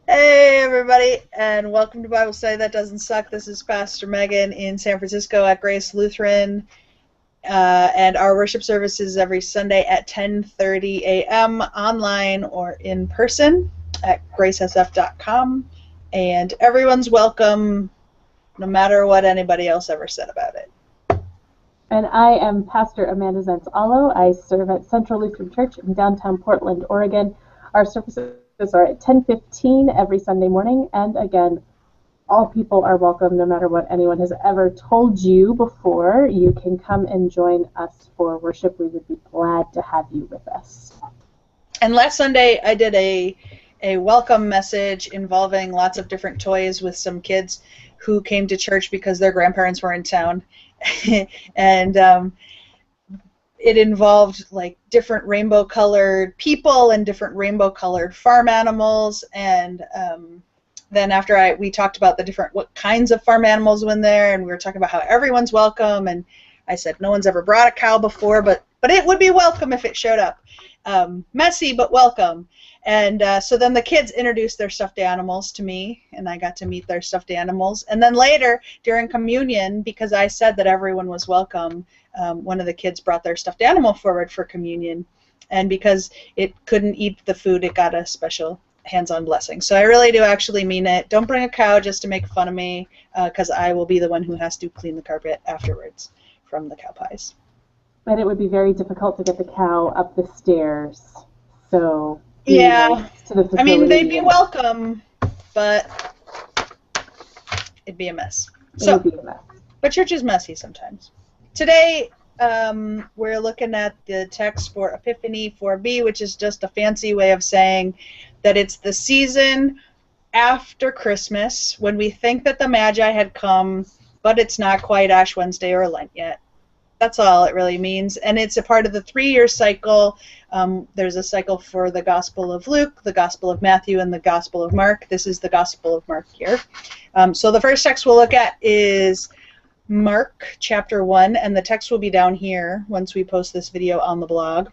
Hey everybody, and welcome to Bible Study That Doesn't Suck. This is Pastor Megan in San Francisco at Grace Lutheran, and our worship service is every Sunday at 10:30 a.m. online or in person at gracesf.com, and everyone's welcome, no matter what anybody else ever said about it. And I am Pastor Amanda Zentz-Allo. I serve at Central Lutheran Church in downtown Portland, Oregon. Our services are at 10:15 every Sunday morning. And again, all people are welcome, no matter what anyone has ever told you before. You can come and join us for worship. We would be glad to have you with us. And last Sunday I did a welcome message involving lots of different toys with some kids who came to church because their grandparents were in town. And it involved like different rainbow colored people and different rainbow colored farm animals, and then after we talked about what kinds of farm animals were in there, and we were talking about how everyone's welcome, and I said no one's ever brought a cow before, but it would be welcome if it showed up. Messy but welcome. And so then the kids introduced their stuffed animals to me, and I got to meet their stuffed animals. And then later, during communion, because I said that everyone was welcome, one of the kids brought their stuffed animal forward for communion. And because it couldn't eat the food, it got a special hands-on blessing. So I really do actually mean it. Don't bring a cow just to make fun of me, because I will be the one who has to clean the carpet afterwards from the cow pies. And it would be very difficult to get the cow up the stairs. So yeah, to the I mean, they'd be welcome, but it'd be a mess. But church is messy sometimes. Today, we're looking at the text for Epiphany 4b, which is just a fancy way of saying that it's the season after Christmas when we think that the Magi had come, but it's not quite Ash Wednesday or Lent yet. That's all it really means, and it's a part of the 3-year cycle. There's a cycle for the Gospel of Luke, the Gospel of Matthew, and the Gospel of Mark. This is the Gospel of Mark here. So the first text we'll look at is Mark chapter 1, and the text will be down here once we post this video on the blog.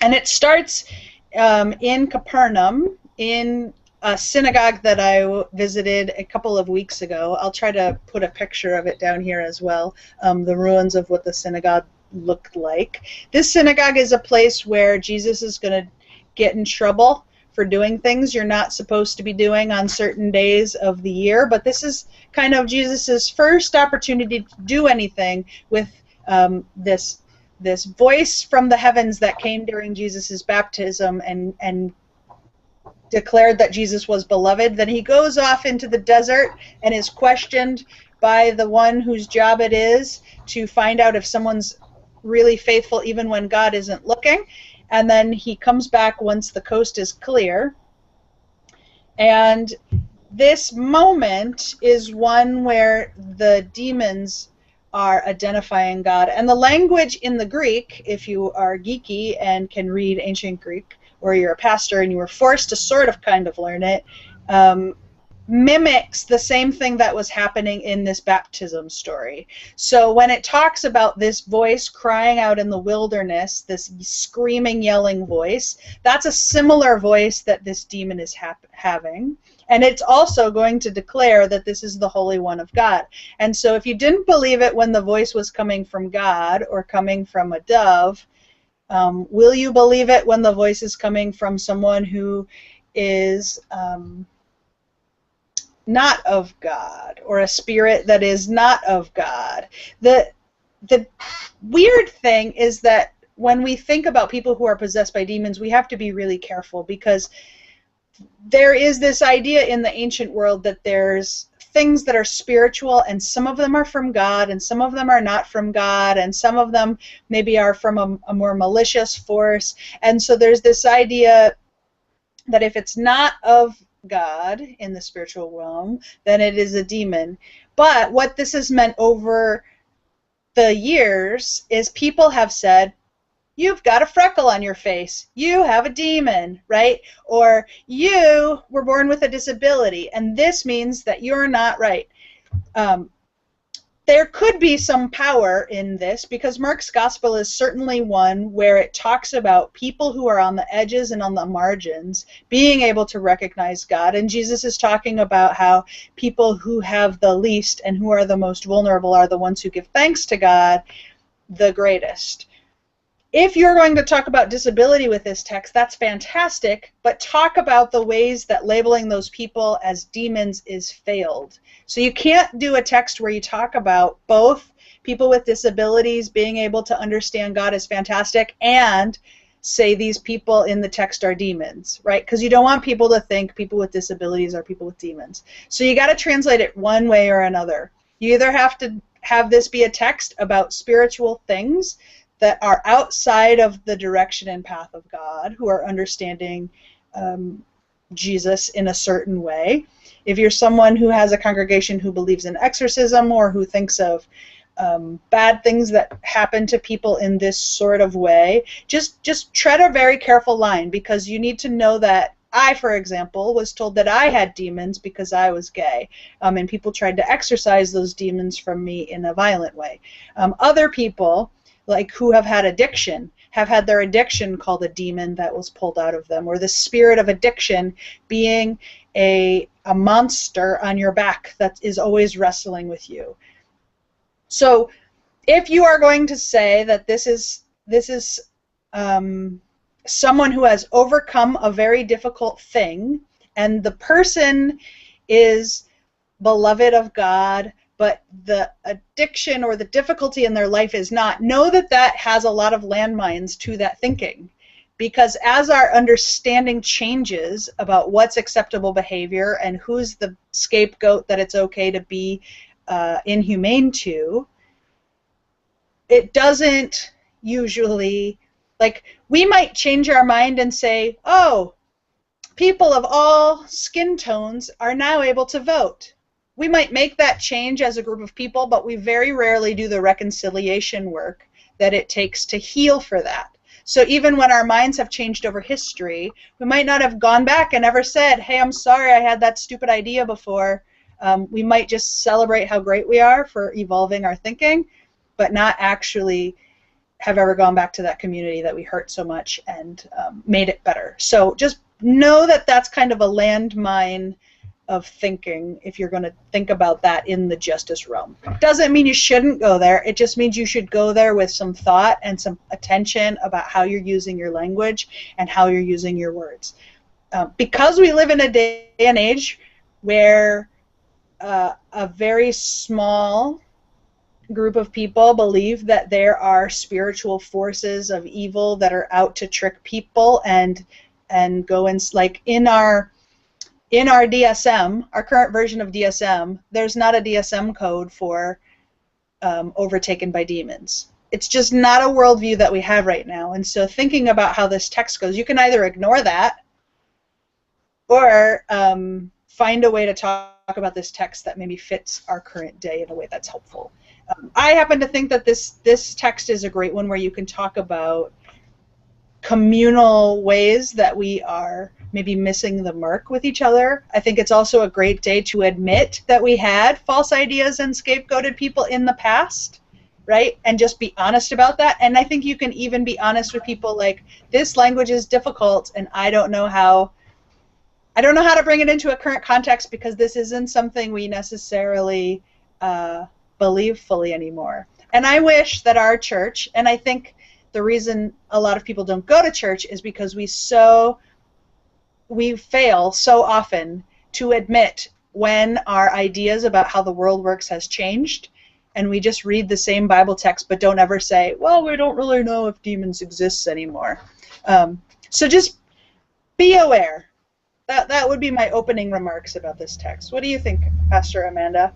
And it starts in Capernaum, in a synagogue that I visited a couple of weeks ago. I'll try to put a picture of it down here as well, the ruins of what the synagogue looked like. This synagogue is a place where Jesus is going to get in trouble for doing things you're not supposed to be doing on certain days of the year, but this is kind of Jesus's first opportunity to do anything with this voice from the heavens that came during Jesus's baptism and declared that Jesus was beloved. Then he goes off into the desert and is questioned by the one whose job it is to find out if someone's really faithful even when God isn't looking. And then he comes back once the coast is clear. And this moment is one where the demons are identifying God. And the language in the Greek, if you are geeky and can read ancient Greek, or you're a pastor and you were forced to sort of kind of learn it, mimics the same thing that was happening in this baptism story. So when it talks about this voice crying out in the wilderness, this screaming, yelling voice, that's a similar voice that this demon is having. And it's also going to declare that this is the Holy One of God. And so if you didn't believe it when the voice was coming from God or coming from a dove, will you believe it when the voice is coming from someone who is not of God, or a spirit that is not of God? The weird thing is that when we think about people who are possessed by demons, we have to be really careful, because there is this idea in the ancient world that there's things that are spiritual, and some of them are from God, and some of them are not from God, and some of them maybe are from a more malicious force. And so there's this idea that if it's not of God in the spiritual realm, then it is a demon. But what this has meant over the years is people have said, you've got a freckle on your face, you have a demon, right? Or you were born with a disability, and this means that you're not right. there could be some power in this, because Mark's gospel is certainly one where it talks about people who are on the edges and on the margins being able to recognize God. And Jesus is talking about how people who have the least and who are the most vulnerable are the ones who give thanks to God the greatest. If you're going to talk about disability with this text, that's fantastic, but talk about the ways that labeling those people as demons is failed. So you can't do a text where you talk about both people with disabilities being able to understand God is fantastic and say these people in the text are demons, right? Because you don't want people to think people with disabilities are people with demons. So you got to translate it one way or another. You either have to have this be a text about spiritual things that are outside of the direction and path of God, who are understanding Jesus in a certain way. If you're someone who has a congregation who believes in exorcism or who thinks of bad things that happen to people in this sort of way, just tread a very careful line, because you need to know that I, for example, was told that I had demons because I was gay, and people tried to exorcise those demons from me in a violent way. Other people, like who have had addiction, have had their addiction called a demon that was pulled out of them, or the spirit of addiction being a monster on your back that is always wrestling with you. So if you are going to say that this is someone who has overcome a very difficult thing, and the person is beloved of God, but the addiction or the difficulty in their life is not, know that that has a lot of landmines to that thinking. Because as our understanding changes about what's acceptable behavior and who's the scapegoat that it's okay to be inhumane to, it doesn't usually, like, we might change our mind and say, oh, people of all skin tones are now able to vote. We might make that change as a group of people, but we very rarely do the reconciliation work that it takes to heal for that. So even when our minds have changed over history, we might not have gone back and ever said, hey, I'm sorry I had that stupid idea before. We might just celebrate how great we are for evolving our thinking, but not actually have ever gone back to that community that we hurt so much and made it better. So just know that that's kind of a landmine of thinking if you're going to think about that in the justice realm. Doesn't mean you shouldn't go there. It just means you should go there with some thought and some attention about how you're using your language and how you're using your words. Because we live in a day and age where a very small group of people believe that there are spiritual forces of evil that are out to trick people and go and, like, in our DSM, our current version of DSM, there's not a DSM code for overtaken by demons. It's just not a worldview that we have right now. And so thinking about how this text goes, you can either ignore that or find a way to talk about this text that maybe fits our current day in a way that's helpful. I happen to think that this text is a great one where you can talk about communal ways that we are maybe missing the mark with each other. I think it's also a great day to admit that we had false ideas and scapegoated people in the past, right? And just be honest about that. And I think you can even be honest with people like, this language is difficult and I don't know how to bring it into a current context because this isn't something we necessarily believe fully anymore. And I wish that our church, and I think the reason a lot of people don't go to church is because we fail so often to admit when our ideas about how the world works has changed, and we just read the same Bible text but don't ever say, well, we don't really know if demons exist anymore. So just be aware. That would be my opening remarks about this text. What do you think, Pastor Amanda?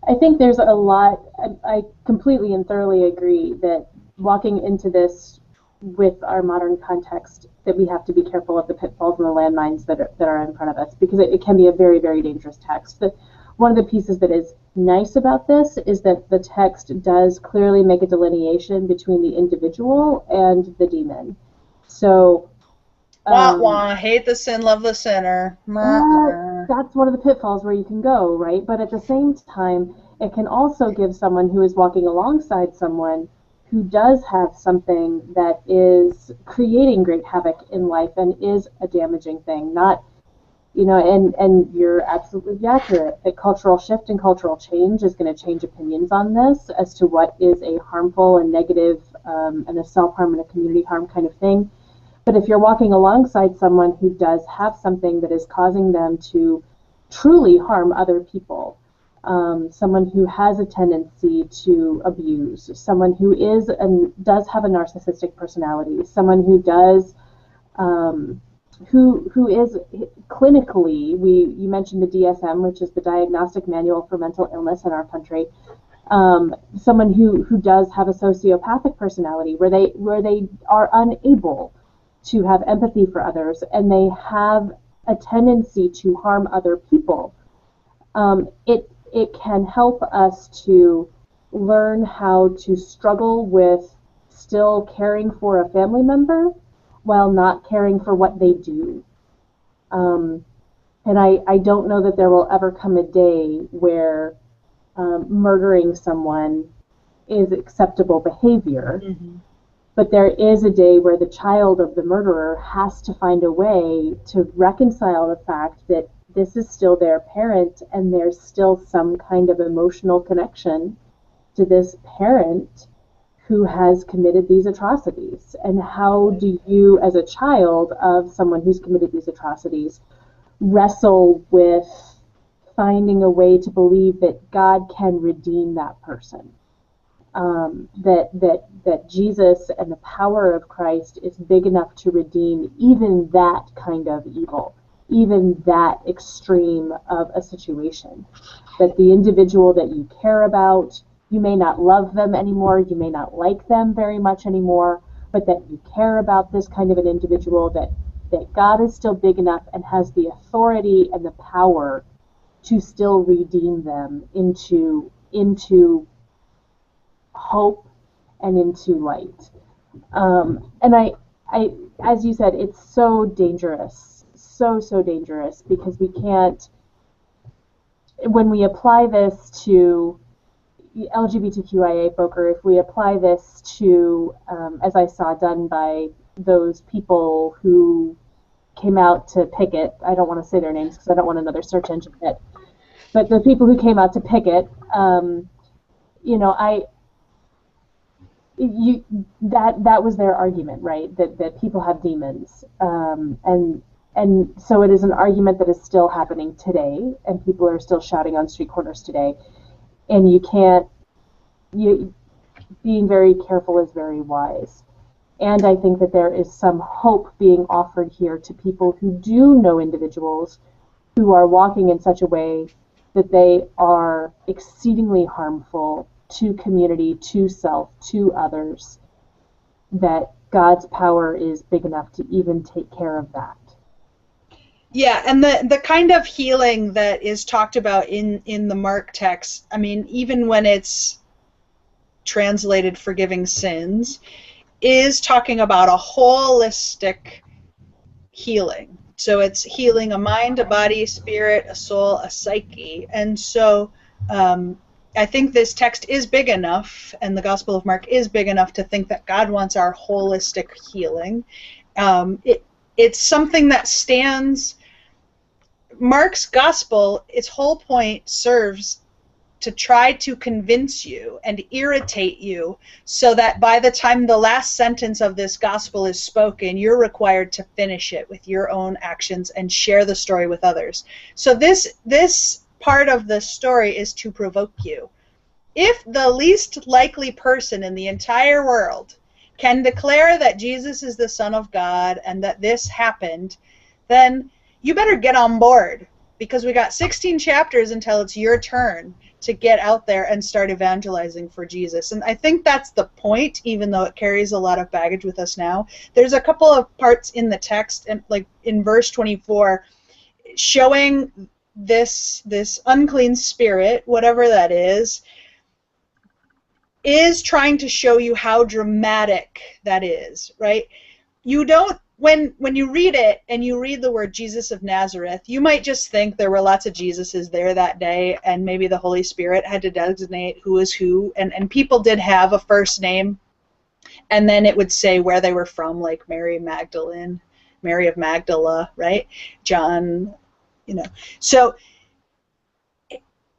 I think there's a lot. I completely and thoroughly agree that walking into this with our modern context, that we have to be careful of the pitfalls and the landmines that are in front of us, because it can be a very, very dangerous text. But one of the pieces that is nice about this is that the text does clearly make a delineation between the individual and the demon. So wah, wah, hate the sin, love the sinner. That's one of the pitfalls where you can go, right? But at the same time, It can also give someone who is walking alongside someone who does have something that is creating great havoc in life and is a damaging thing. Not, and you're absolutely accurate. A cultural shift and cultural change is going to change opinions on this as to what is a harmful and negative and a self-harm and a community harm kind of thing. But if you're walking alongside someone who does have something that is causing them to truly harm other people, someone who has a tendency to abuse, someone who is and does have a narcissistic personality, someone who does, who is clinically, you mentioned the DSM, which is the Diagnostic Manual for Mental Illness in our country, someone who does have a sociopathic personality, where they are unable to have empathy for others, and they have a tendency to harm other people. It can help us to learn how to struggle with still caring for a family member while not caring for what they do. And I don't know that there will ever come a day where murdering someone is acceptable behavior. Mm-hmm. But there is a day where the child of the murderer has to find a way to reconcile the fact that this is still their parent and there's still some kind of emotional connection to this parent who has committed these atrocities. And how do you, as a child of someone who's committed these atrocities, wrestle with finding a way to believe that God can redeem that person? That Jesus and the power of Christ is big enough to redeem even that kind of evil, even that extreme of a situation. That the individual that you care about, you may not love them anymore, you may not like them very much anymore, but that you care about this kind of an individual, that God is still big enough and has the authority and the power to still redeem them into hope and into light. And I, as you said, it's so dangerous, so dangerous, because we can't, when we apply this to LGBTQIA folk, or if we apply this to, as I saw done by those people who came out to picket, I don't want to say their names because I don't want another search engine hit, but the people who came out to picket, that was their argument, right? That people have demons, and so it is an argument that is still happening today, and people are still shouting on street corners today. And being very careful is very wise. And I think that there is some hope being offered here to people who do know individuals who are walking in such a way that they are exceedingly harmful to community, to self, to others, that God's power is big enough to even take care of that. Yeah, and the kind of healing that is talked about in the Mark text, I mean, even when it's translated forgiving sins, is talking about a holistic healing. So it's healing a mind, a body, a spirit, a soul, a psyche. And so I think this text is big enough, and the Gospel of Mark is big enough to think that God wants our holistic healing. It's something that stands. Mark's Gospel, its whole point serves to try to convince you and irritate you so that by the time the last sentence of this Gospel is spoken, you're required to finish it with your own actions and share the story with others. So this part of the story is to provoke you. If the least likely person in the entire world can declare that Jesus is the Son of God and that this happened, then you better get on board, because we got 16 chapters until it's your turn to get out there and start evangelizing for Jesus. And I think that's the point, even though it carries a lot of baggage with us now. There's a couple of parts in the text, and like in verse 24, showing this unclean spirit, whatever that is trying to show you how dramatic that is, right? You don't when you read it and you read the word Jesus of Nazareth, you might just think there were lots of Jesuses there that day, and maybe the Holy Spirit had to designate who is who, and people did have a first name, and then it would say where they were from, like Mary Magdalene, Mary of Magdala, right? John, So,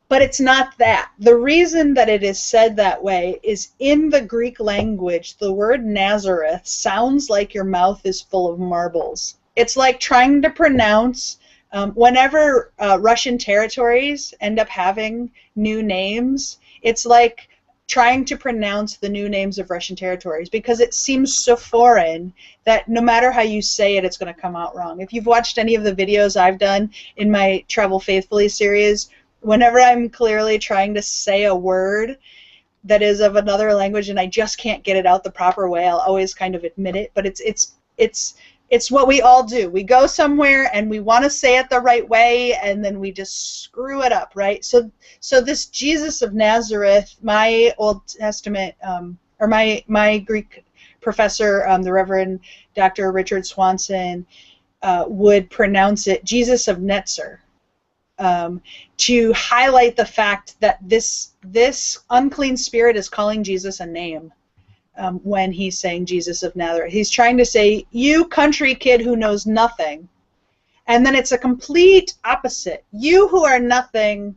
but it's not that. The reason that it is said that way is in the Greek language, the word Nazareth sounds like your mouth is full of marbles. It's like trying to pronounce, whenever Russian territories end up having new names, it's like trying to pronounce the new names of Russian territories, because it seems so foreign that no matter how you say it, it's going to come out wrong. If you've watched any of the videos I've done in my Travel Faithfully series, whenever I'm clearly trying to say a word that is of another language and I just can't get it out the proper way, I'll always kind of admit it. But it's what we all do. We go somewhere and we want to say it the right way, and then we just screw it up, right? So this Jesus of Nazareth, my Old Testament, or my Greek professor, the Reverend Dr. Richard Swanson, would pronounce it Jesus of Netzer, to highlight the fact that this unclean spirit is calling Jesus a name. When he's saying Jesus of Nazareth, he's trying to say, you country kid who knows nothing. And then it's a complete opposite. You who are nothing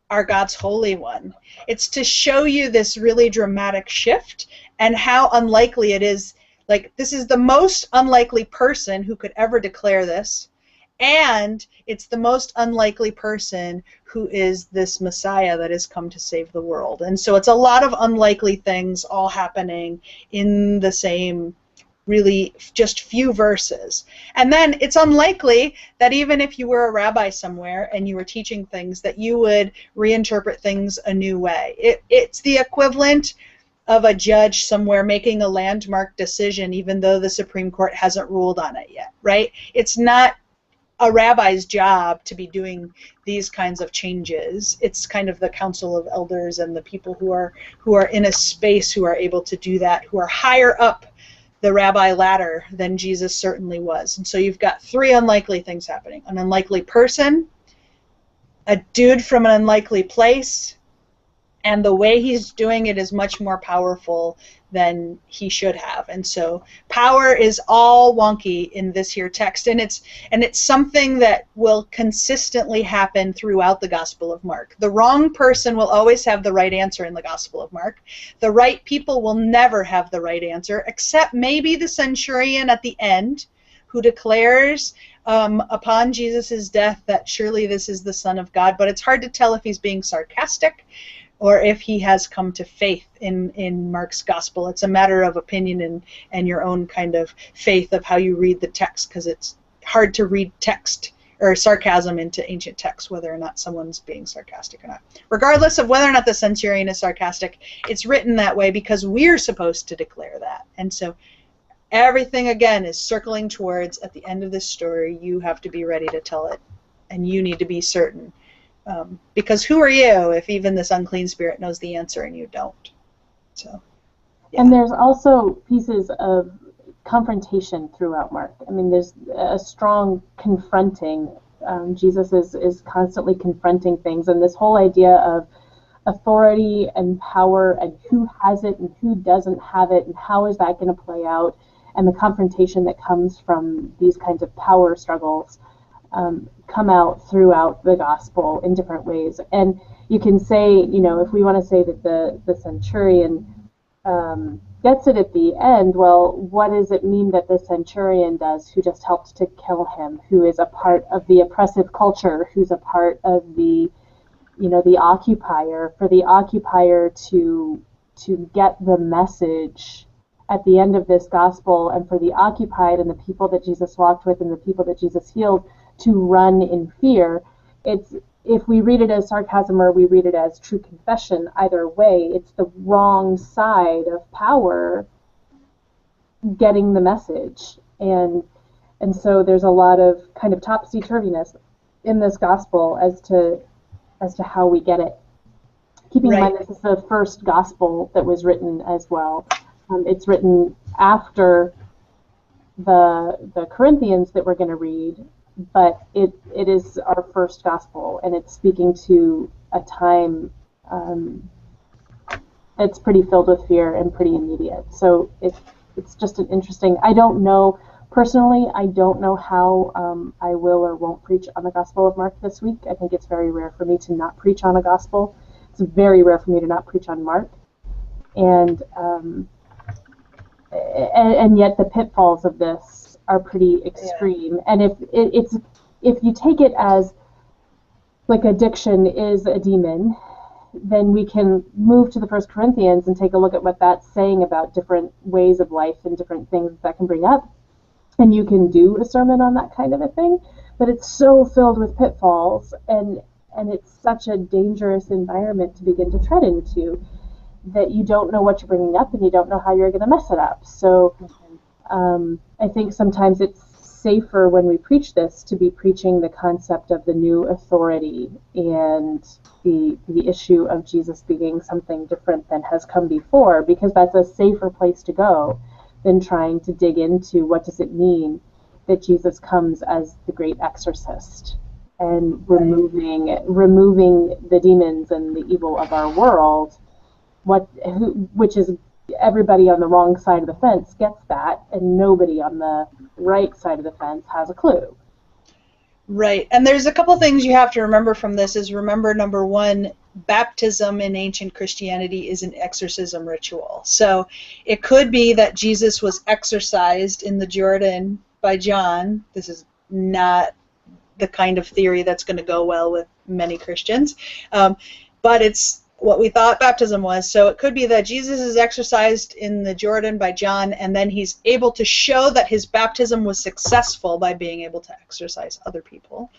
are God's Holy One. It's to show you this really dramatic shift and how unlikely it is. Like, this is the most unlikely person who could ever declare this. And it's the most unlikely person who is this Messiah that has come to save the world. And so it's a lot of unlikely things all happening in the same, really, just few verses. And then it's unlikely that even if you were a rabbi somewhere and you were teaching things, that you would reinterpret things a new way. It's the equivalent of a judge somewhere making a landmark decision even though the Supreme Court hasn't ruled on it yet, right? It's not a rabbi's job to be doing these kinds of changes. It's kind of the council of elders and the people who are in a space who are able to do that, who are higher up the rabbi ladder than Jesus certainly was. And so you've got three unlikely things happening: an unlikely person, a dude from an unlikely place, and the way he's doing it is much more powerful than he should have. And so power is all wonky in this here text, and it's something that will consistently happen throughout the Gospel of Mark. The wrong person will always have the right answer in the Gospel of Mark. The right people will never have the right answer, except maybe the centurion at the end, who declares upon Jesus' death that surely this is the Son of God. But it's hard to tell if he's being sarcastic or if he has come to faith in Mark's gospel. It's a matter of opinion and your own kind of faith of how you read the text, because it's hard to read text or sarcasm into ancient texts, whether or not someone's being sarcastic or not. Regardless of whether or not the centurion is sarcastic, it's written that way because we're supposed to declare that. And so everything, again, is circling towards, at the end of this story, you have to be ready to tell it, and you need to be certain. Because who are you if even this unclean spirit knows the answer and you don't? So, yeah. And there's also pieces of confrontation throughout Mark. I mean, there's a strong confronting. Jesus is constantly confronting things, and this whole idea of authority and power and who has it and who doesn't have it and how is that going to play out, and the confrontation that comes from these kinds of power struggles come out throughout the gospel in different ways. And you can say, if we want to say that the centurion gets it at the end, well, what does it mean that the centurion does, who just helped to kill him, who is a part of the oppressive culture, who's a part of the occupier, for the occupier to get the message at the end of this gospel, and for the occupied and the people that Jesus walked with and the people that Jesus healed to run in fear. If we read it as sarcasm or we read it as true confession, either way, it's the wrong side of power getting the message. And so there's a lot of kind of topsy-turviness in this gospel as to how we get it. Keeping in mind this is the first gospel that was written as well. It's written after the Corinthians that we're going to read, but it is our first gospel, and it's speaking to a time it's pretty filled with fear and pretty immediate. So it's just an interesting. I don't know personally. I don't know how I will or won't preach on the Gospel of Mark this week. I think it's very rare for me to not preach on a gospel. It's very rare for me to not preach on Mark, and yet the pitfalls of this are pretty extreme. And if you take it as like addiction is a demon, then we can move to the First Corinthians and take a look at what that's saying about different ways of life and different things that can bring up. And you can do a sermon on that kind of a thing, but it's so filled with pitfalls, and it's such a dangerous environment to begin to tread into that you don't know what you're bringing up and you don't know how you're going to mess it up. So I think sometimes it's safer when we preach this to be preaching the concept of the new authority and the issue of Jesus being something different than has come before, because that's a safer place to go than trying to dig into what does it mean that Jesus comes as the great exorcist and removing the demons and the evil of our world, which is everybody on the wrong side of the fence gets that, and nobody on the right side of the fence has a clue. Right, and there's a couple things you have to remember from this. Is remember, number one, baptism in ancient Christianity is an exorcism ritual. So it could be that Jesus was exorcised in the Jordan by John. This is not the kind of theory that's going to go well with many Christians, but it's what we thought baptism was. So it could be that Jesus is exorcised in the Jordan by John, and then he's able to show that his baptism was successful by being able to exorcise other people.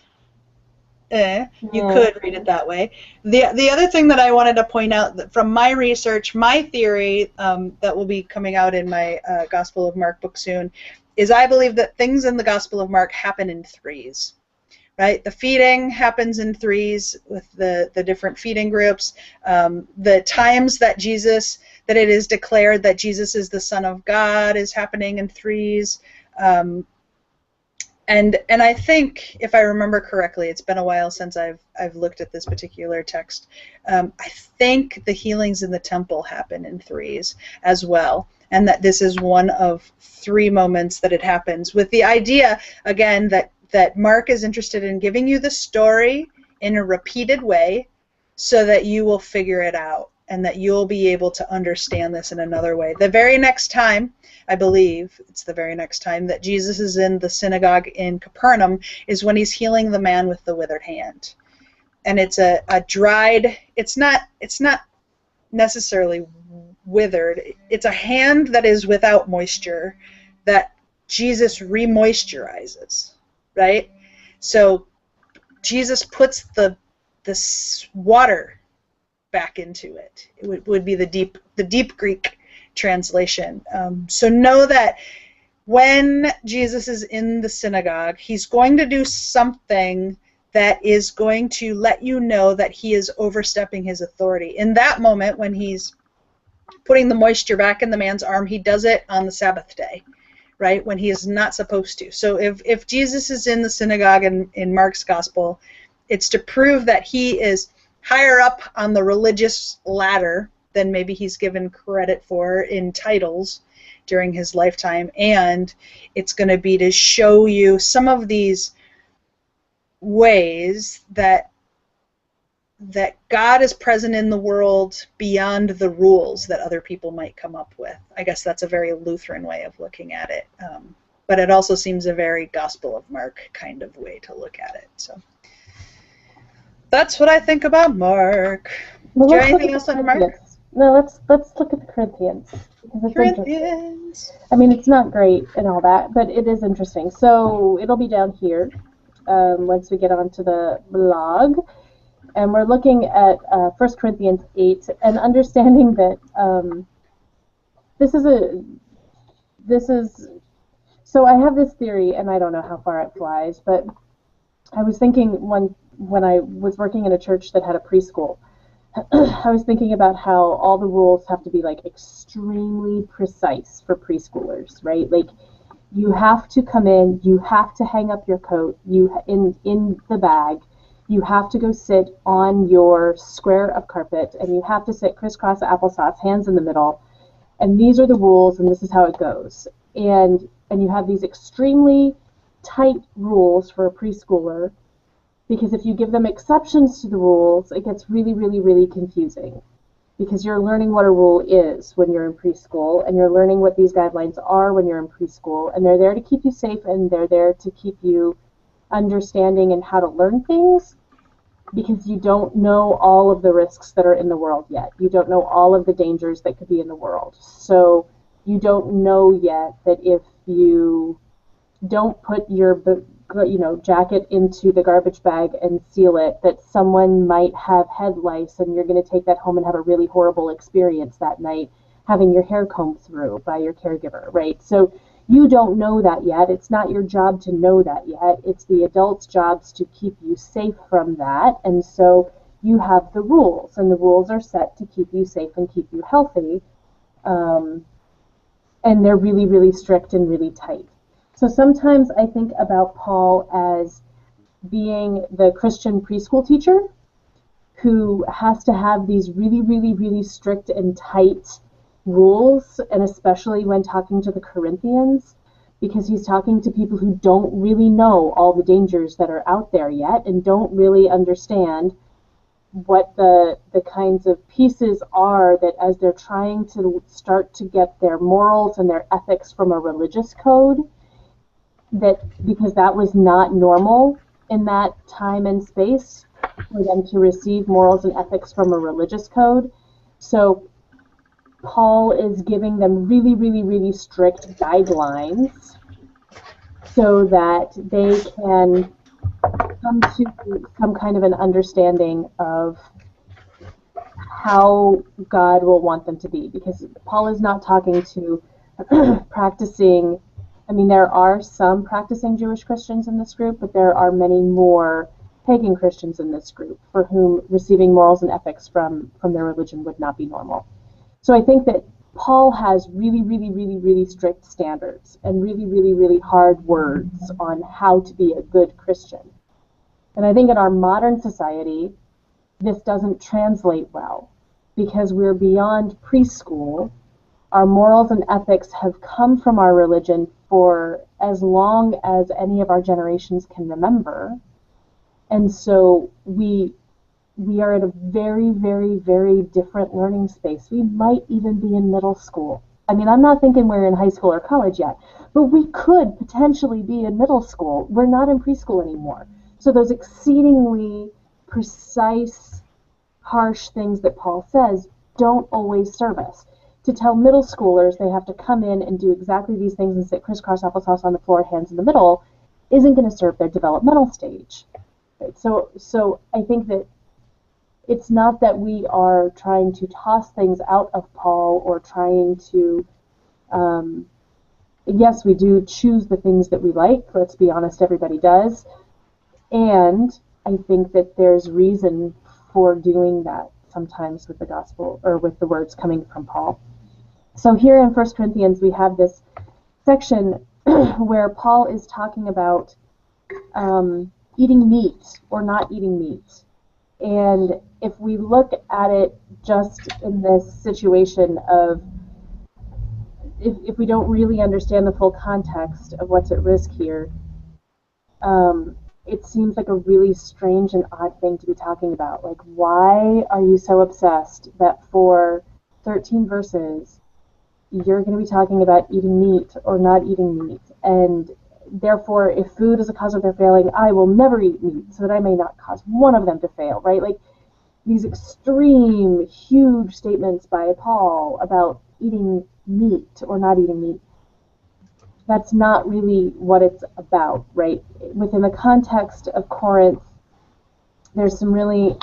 You could read it that way. The other thing that I wanted to point out that from my research, my theory that will be coming out in my Gospel of Mark book soon, is I believe that things in the Gospel of Mark happen in threes. Right, the feeding happens in threes with the different feeding groups. The times that it is declared that Jesus is the Son of God is happening in threes. And I think, if I remember correctly, it's been a while since I've looked at this particular text. I think the healings in the temple happen in threes as well, and that this is one of three moments that it happens, with the idea again that Mark is interested in giving you the story in a repeated way so that you will figure it out and that you'll be able to understand this in another way. The very next time, I believe it's the very next time that Jesus is in the synagogue in Capernaum is when he's healing the man with the withered hand. And it's a dried, it's not necessarily withered, it's a hand that is without moisture that Jesus re-moisturizes. Right? So Jesus puts the water back into it. It would be the deep Greek translation. So know that when Jesus is in the synagogue, he's going to do something that is going to let you know that he is overstepping his authority. In that moment, when he's putting the moisture back in the man's arm, he does it on the Sabbath day. Right, when he is not supposed to. So if Jesus is in the synagogue in Mark's gospel, it's to prove that he is higher up on the religious ladder than maybe he's given credit for in titles during his lifetime, and it's going to be to show you some of these ways that God is present in the world beyond the rules that other people might come up with. I guess that's a very Lutheran way of looking at it, but it also seems a very Gospel of Mark kind of way to look at it. So that's what I think about Mark. Well, do you have anything else on Mark? No, let's look at the Corinthians. Corinthians. I mean, it's not great and all that, but it is interesting. So it'll be down here once we get onto the blog. And we're looking at 1 Corinthians 8 and understanding that so I have this theory, and I don't know how far it flies, but I was thinking when I was working in a church that had a preschool, I was thinking about how all the rules have to be like extremely precise for preschoolers, right? Like You have to come in, you have to hang up your coat in the bag, you have to go sit on your square of carpet, and you have to sit crisscross applesauce, hands in the middle, and these are the rules, and this is how it goes. And you have these extremely tight rules for a preschooler, because if you give them exceptions to the rules, it gets really, really, really confusing. Because you're learning what a rule is when you're in preschool, and you're learning what these guidelines are when you're in preschool, and they're there to keep you safe, and they're there to keep you understanding and how to learn things, because you don't know all of the risks that are in the world yet. You don't know all of the dangers that could be in the world. So you don't know yet that if you don't put your jacket into the garbage bag and seal it, that someone might have head lice, and you're going to take that home and have a really horrible experience that night having your hair combed through by your caregiver, right? So you don't know that yet. It's not your job to know that yet. It's the adults' jobs to keep you safe from that. And so you have the rules, and the rules are set to keep you safe and keep you healthy. And they're really, really strict and really tight. So sometimes I think about Paul as being the Christian preschool teacher who has to have these really, really, really strict and tight rules, and especially when talking to the Corinthians, because he's talking to people who don't really know all the dangers that are out there yet and don't really understand what the kinds of pieces are that as they're trying to start to get their morals and their ethics from a religious code, that because that was not normal in that time and space for them to receive morals and ethics from a religious code. So Paul is giving them really, really, really strict guidelines so that they can come to some kind of an understanding of how God will want them to be. Because Paul is not talking to practicing, I mean, there are some practicing Jewish Christians in this group, but there are many more pagan Christians in this group for whom receiving morals and ethics from their religion would not be normal. So I think that Paul has really, really, really, really strict standards and really, really, really hard words on how to be a good Christian. And I think in our modern society, this doesn't translate well because we're beyond preschool. Our morals and ethics have come from our religion for as long as any of our generations can remember. And so we are at a very, very, very different learning space. We might even be in middle school. I mean, I'm not thinking we're in high school or college yet, but we could potentially be in middle school. We're not in preschool anymore. So those exceedingly precise, harsh things that Paul says don't always serve us. To tell middle schoolers they have to come in and do exactly these things and sit crisscross applesauce on the floor, hands in the middle, isn't going to serve their developmental stage. Right? So I think that it's not that we are trying to toss things out of Paul or trying to, yes, we do choose the things that we like. Let's be honest, everybody does. And I think that there's reason for doing that sometimes with the gospel or with the words coming from Paul. So here in 1 Corinthians, we have this section where Paul is talking about eating meat or not eating meat. And if we look at it just in this situation of, if we don't really understand the full context of what's at risk here, it seems like a really strange and odd thing to be talking about. Like, why are you so obsessed that for 13 verses you're going to be talking about eating meat or not eating meat? And therefore, if food is a cause of their failing, I will never eat meat so that I may not cause one of them to fail, right? Like these extreme, huge statements by Paul about eating meat or not eating meat. That's not really what it's about, right? Within the context of Corinth, there's some really,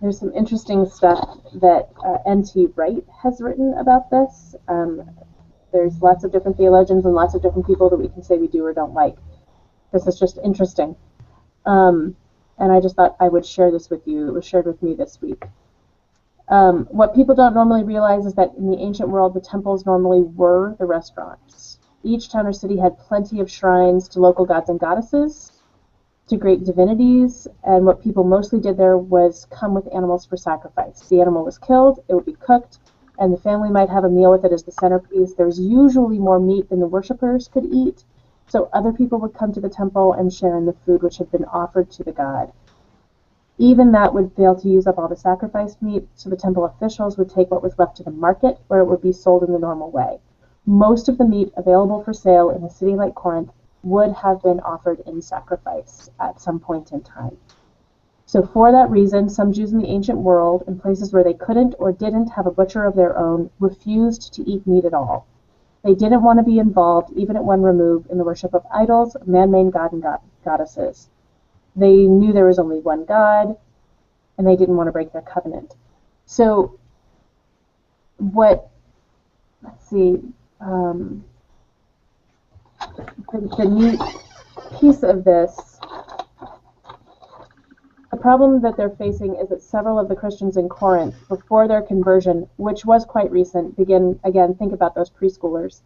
there's some interesting stuff that N.T. Wright has written about this. There's lots of different theologians and lots of different people that we can say we do or don't like. This is just interesting. And I just thought I would share this with you. It was shared with me this week. What people don't normally realize is that in the ancient world, the temples normally were the restaurants, each town or city had plenty of shrines to local gods and goddesses, to great divinities, and what people mostly did there was come with animals for sacrifice. The animal was killed, it would be cooked, and the family might have a meal with it as the centerpiece. There was usually more meat than the worshippers could eat, so other people would come to the temple and share in the food which had been offered to the god. Even that would fail to use up all the sacrificed meat, so the temple officials would take what was left to the market, where it would be sold in the normal way. Most of the meat available for sale in a city like Corinth would have been offered in sacrifice at some point in time. So for that reason, some Jews in the ancient world, in places where they couldn't or didn't have a butcher of their own, refused to eat meat at all. They didn't want to be involved, even at one remove, in the worship of idols, man-made god and goddesses. They knew there was only one God, and they didn't want to break their covenant. So let's see, the neat piece of this, the problem that they're facing is that several of the Christians in Corinth, before their conversion, which was quite recent, think about those preschoolers,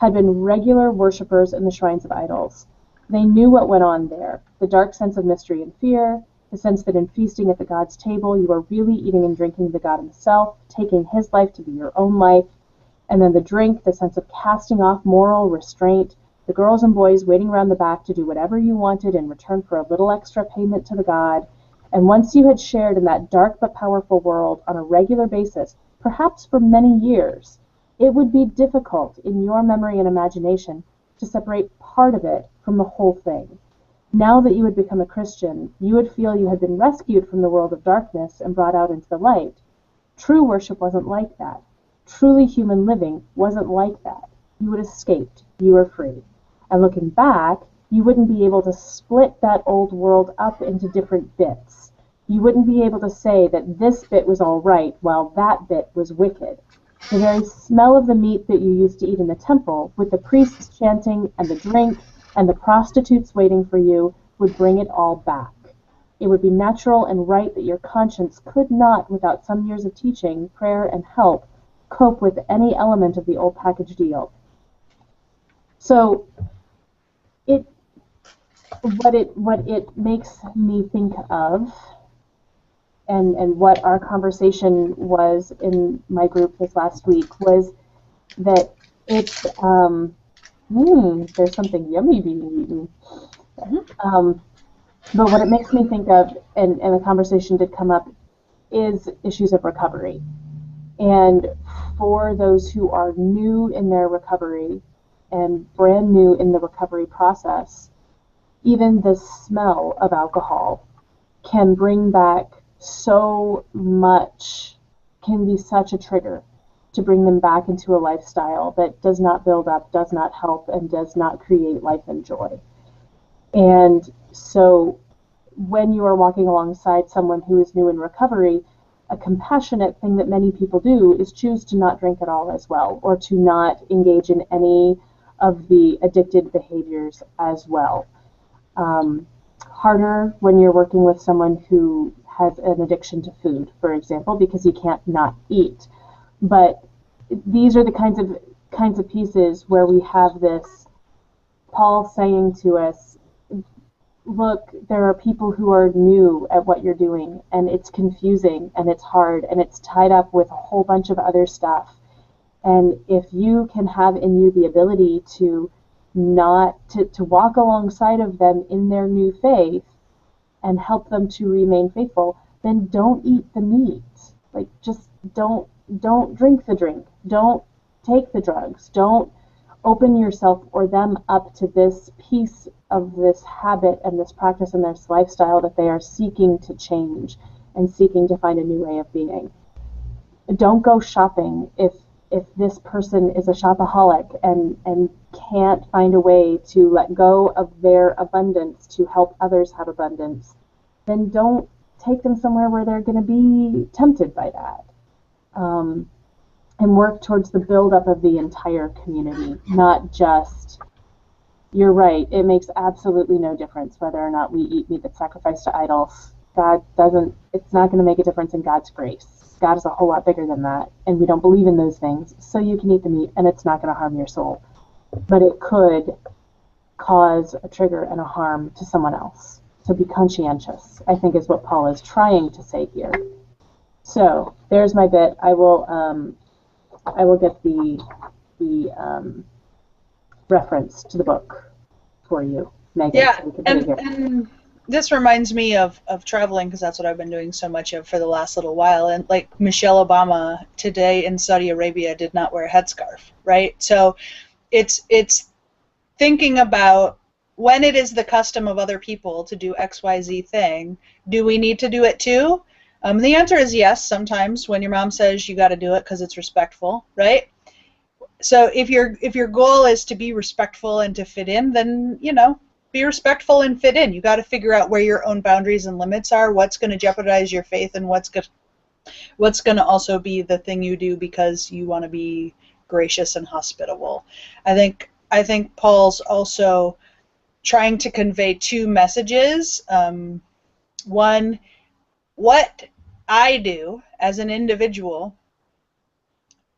had been regular worshippers in the shrines of idols. They knew what went on there, the dark sense of mystery and fear, the sense that in feasting at the God's table, you are really eating and drinking the God himself, taking his life to be your own life, and then the drink, the sense of casting off moral restraint, the girls and boys waiting around the back to do whatever you wanted in return for a little extra payment to the God. And once you had shared in that dark but powerful world on a regular basis, perhaps for many years, it would be difficult in your memory and imagination to separate part of it from the whole thing. Now that you had become a Christian, you would feel you had been rescued from the world of darkness and brought out into the light. True worship wasn't like that. Truly human living wasn't like that. You had escaped. You were free. And looking back, you wouldn't be able to split that old world up into different bits. You wouldn't be able to say that this bit was all right while that bit was wicked. The very smell of the meat that you used to eat in the temple, with the priests chanting and the drink and the prostitutes waiting for you, would bring it all back. It would be natural and right that your conscience could not, without some years of teaching, prayer, and help, cope with any element of the old package deal. So what it makes me think of, and what our conversation was in my group this last week, was that it's there's something yummy being eaten. But what it makes me think of, and the conversation did come up, is issues of recovery. And for those who are new in their recovery and brand new in the recovery process, even the smell of alcohol can bring back so much, can be such a trigger to bring them back into a lifestyle that does not build up, does not help, and does not create life and joy. And so when you are walking alongside someone who is new in recovery, a compassionate thing that many people do is choose to not drink at all as well, or to not engage in any of the addicted behaviors as well. Harder when you're working with someone who has an addiction to food, for example, because you can't not eat. But these are the kinds of pieces where we have this Paul saying to us, look, there are people who are new at what you're doing, and it's confusing, and it's hard, and it's tied up with a whole bunch of other stuff. And if you can have in you the ability to walk alongside of them in their new faith and help them to remain faithful, then don't eat the meat. Like, just don't drink the drink. Don't take the drugs. Don't open yourself or them up to this piece of this habit and this practice and this lifestyle that they are seeking to change and seeking to find a new way of being. Don't go shopping if this person is a shopaholic and can't find a way to let go of their abundance to help others have abundance. Then don't take them somewhere where they're going to be tempted by that. And work towards the build-up of the entire community, not just, you're right, it makes absolutely no difference whether or not we eat meat that's sacrificed to idols. It's not going to make a difference in God's grace. God is a whole lot bigger than that, and we don't believe in those things, so you can eat the meat, and it's not going to harm your soul. but it could cause a trigger and a harm to someone else. So be conscientious, I think, is what Paul is trying to say here. So there's my bit. I will get the reference to the book for you, Megan. Yeah, so we can and this reminds me of traveling, because that's what I've been doing so much of for the last little while. And like Michelle Obama today in Saudi Arabia did not wear a headscarf, right? So it's thinking about, when it is the custom of other people to do XYZ thing, do we need to do it too? The answer is yes, sometimes, when your mom says you got to do it because it's respectful, right? So if your goal is to be respectful and to fit in, then, you know, be respectful and fit in. You got to figure out where your own boundaries and limits are, what's going to jeopardize your faith, and what's going to also be the thing you do because you want to be gracious and hospitable. I think Paul's also trying to convey two messages. One, what I do as an individual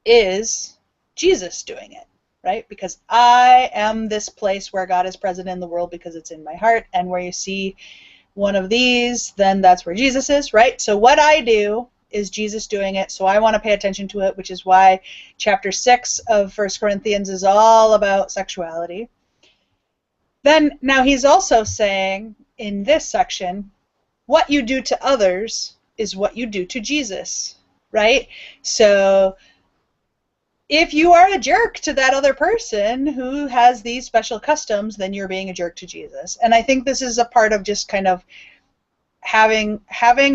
is Jesus doing it, right? Because I am this place where God is present in the world because it's in my heart, and where you see one of these, then that's where Jesus is, right? So what I do is Jesus doing it, so I want to pay attention to it, which is why chapter 6 of 1 Corinthians is all about sexuality. Then, now he's also saying in this section, what you do to others is what you do to Jesus, right? So if you are a jerk to that other person who has these special customs, then you're being a jerk to Jesus. And I think this is a part of just kind of having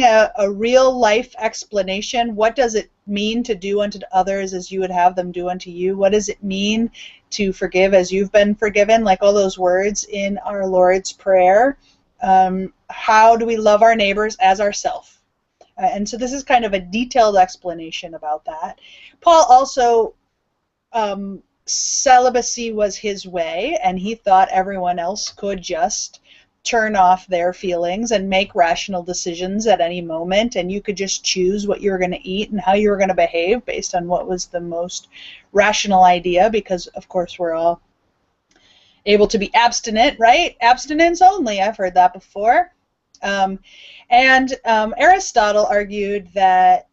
a real life explanation. What does it mean to do unto others as you would have them do unto you? What does it mean to forgive as you've been forgiven? Like all those words in our Lord's Prayer. How do we love our neighbors as ourselves? And so this is kind of a detailed explanation about that. Paul also, celibacy was his way, and he thought everyone else could just turn off their feelings and make rational decisions at any moment, and you could just choose what you were going to eat and how you were going to behave based on what was the most rational idea, because of course we're all able to be abstinent, right? Abstinence only, I've heard that before. Aristotle argued that